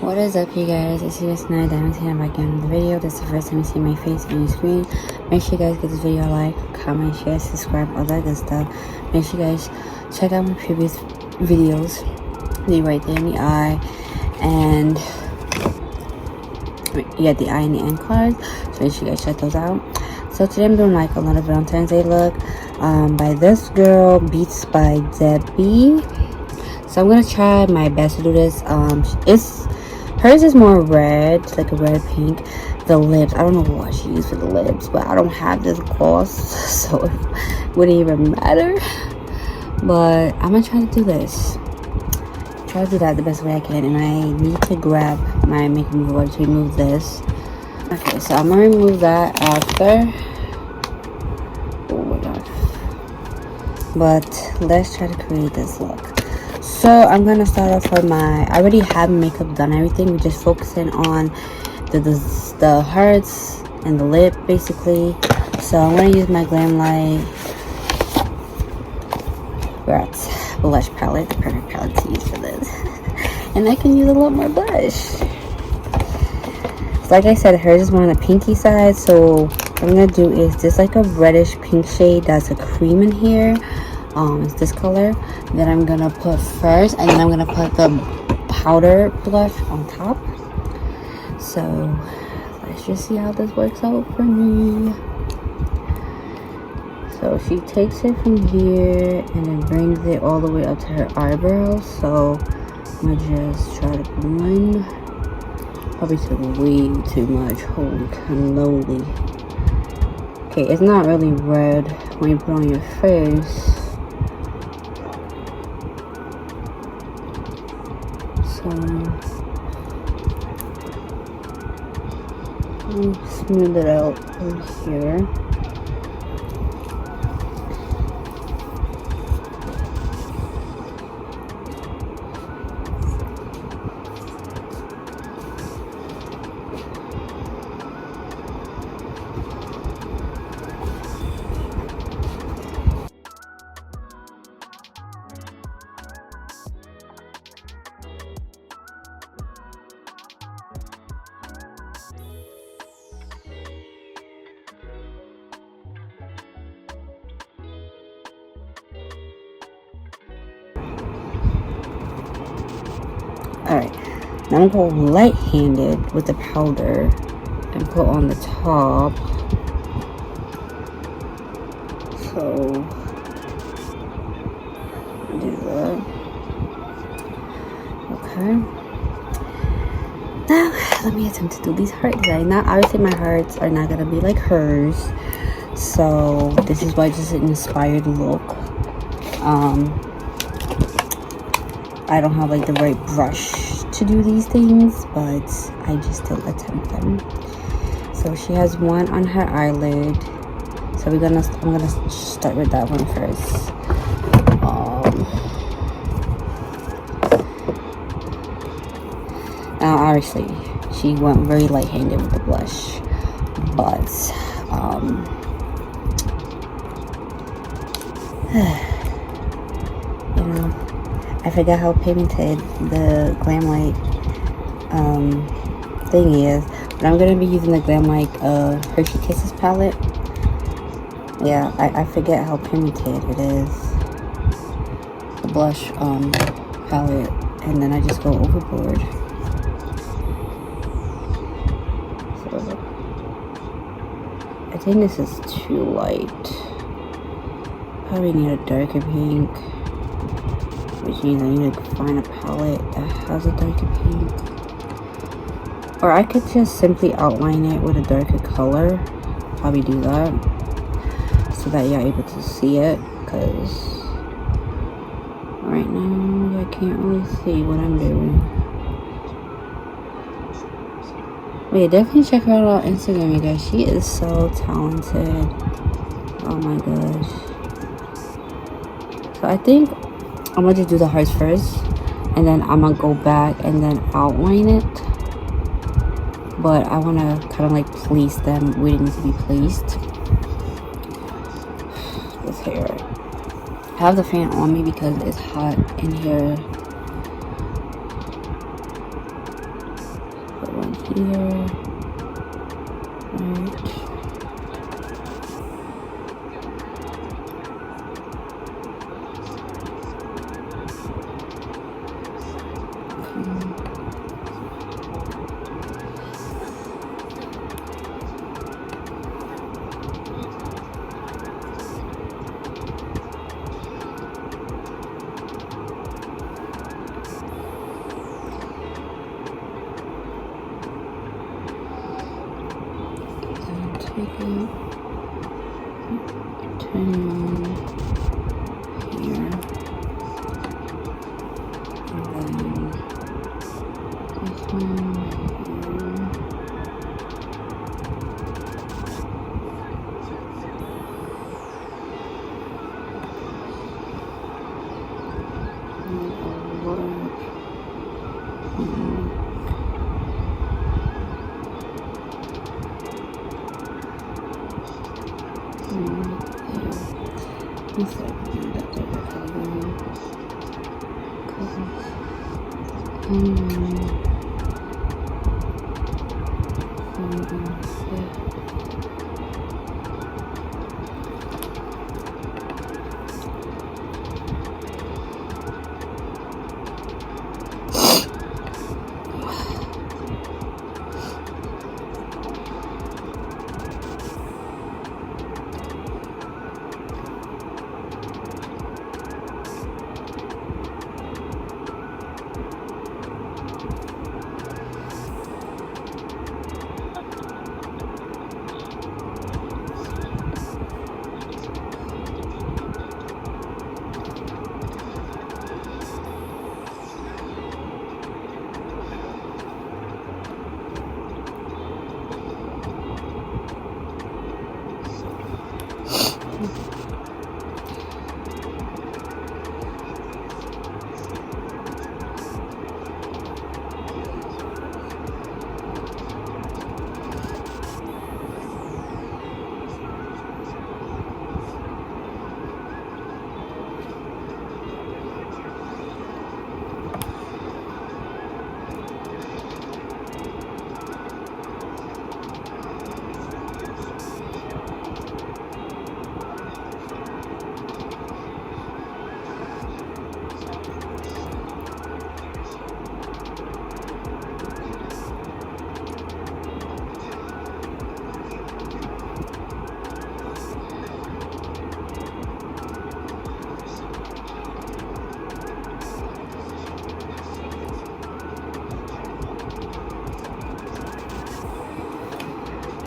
What is up, you guys? It's Valentine. I'm back in the video. This is the first time you see my face on your screen. Make sure you guys give this video a like, comment, share, subscribe, all that good stuff. Make sure you guys check out my previous videos. The right there in the eye, and yeah, the eye and the end cards. So make sure you guys check those out. So today I'm doing like a lot of Valentine's Day look by this girl, Beats by Debbie. So I'm gonna try my best to do this. Hers is more red, it's like a red pink. The lips, I don't know what she used for the lips, but I don't have this gloss, so it wouldn't even matter. But I'm gonna try to do this. Try to do that the best way I can, and I need to grab my makeup remover to remove this. Okay, so I'm gonna remove that after. Oh my god. But let's try to create this look. So I'm gonna start off with I already have makeup done, everything. We're just focusing on the hearts and the lip, basically. So I'm gonna use my Glam Light blush palette, the perfect palette to use for this. And I can use a lot more blush. So like I said, hers is more on the pinky side. So what I'm gonna do is just like a reddish pink shade that's a cream in here. It's this color that I'm gonna put first, and then I'm gonna put the powder blush on top. So let's just see how this works out for me. So she takes it from here and then brings it all the way up to her eyebrows. So I'm gonna just try to blend. Probably took way too much. Holy cannoli. Okay, it's not really red when you put it on your face. So smooth it out over here. Alright, now I'm going to go light-handed with the powder and put on the top. So, do that. Okay. Now, let me attempt to do these heart designs. Now, obviously my hearts are not going to be like hers. So, this is why it's just an inspired look. I don't have like the right brush to do these things, but I just still attempt them. So she has one on her eyelid. So I'm gonna start with that one first. Now obviously she went very light-handed with the blush, but you know, I forgot how pigmented the Glam Light thing is, but I'm gonna be using the Glam Light Hershey Kisses palette. Yeah, I forget how pigmented it is, the blush palette, and then I just go overboard. So I think this is too light. Probably need a darker pink, which means I need to find a palette that has a darker pink. Or I could just simply outline it with a darker color. Probably do that, so that you're able to see it, because right now I can't really see what I'm doing. Wait, definitely check her out on Instagram, you guys. She is so talented. Oh my gosh. So I think I'm gonna just do the hearts first, and then I'm gonna go back and then outline it. But I want to kind of like place them where they need to be placed. This hair. I have the fan on me because it's hot in here. here. Right. Take it, turn on here, and then this one here.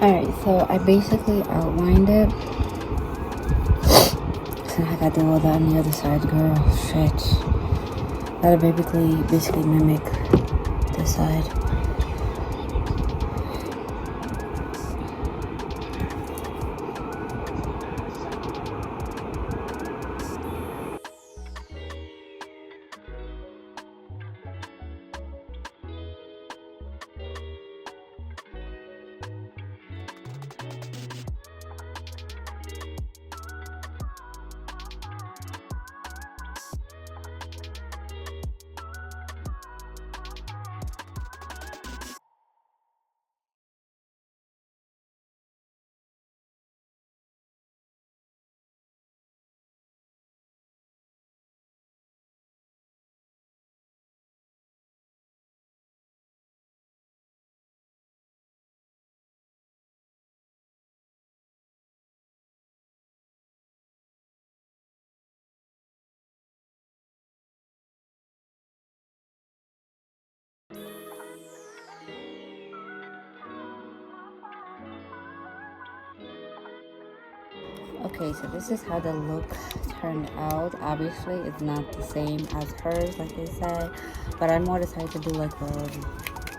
Alright, so I basically outlined it. So I gotta do all that on the other side, girl. Shit. Gotta basically mimic this side. Okay, so this is how the look turned out. Obviously, it's not the same as hers, like they said, but I more decided to do like a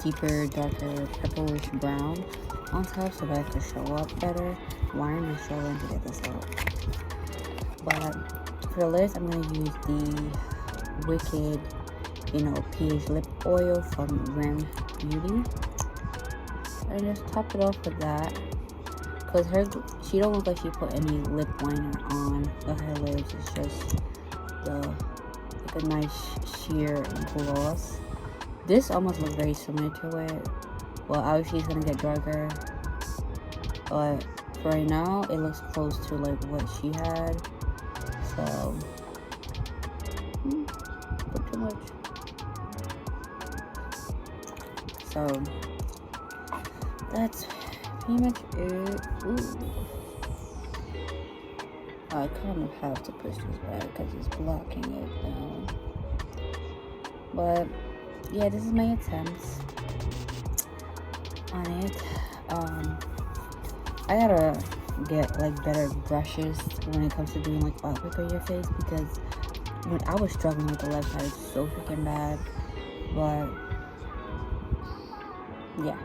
deeper, darker, purplish brown on top so that I could show up better. Why am I struggling to get this out? But for the lips, I'm going to use the Wicked, pH lip oil from Ram Beauty. And just top it off with that. Because she don't look like she put any lip liner on her lips. It's just like a nice sheer gloss. This almost looks very similar to it, Well, obviously it's gonna get darker, but for right now it looks close to like what she had. So not too much. So that's pretty much it. Ooh. I kind of have to push this back because it's blocking it down. But yeah, this is my attempts on it. I gotta get like better brushes when it comes to doing like artwork on your face, because when I was struggling with the left side so freaking bad. But yeah,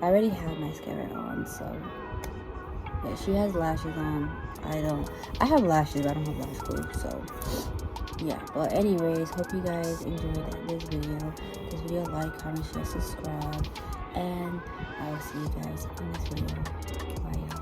I already have mascara on, so yeah, she has lashes on. I have lashes, but I don't have lash glue, so yeah. But anyways, hope you guys enjoyed this video. Like, comment, share, subscribe, and I will see you guys in this video. Bye, y'all.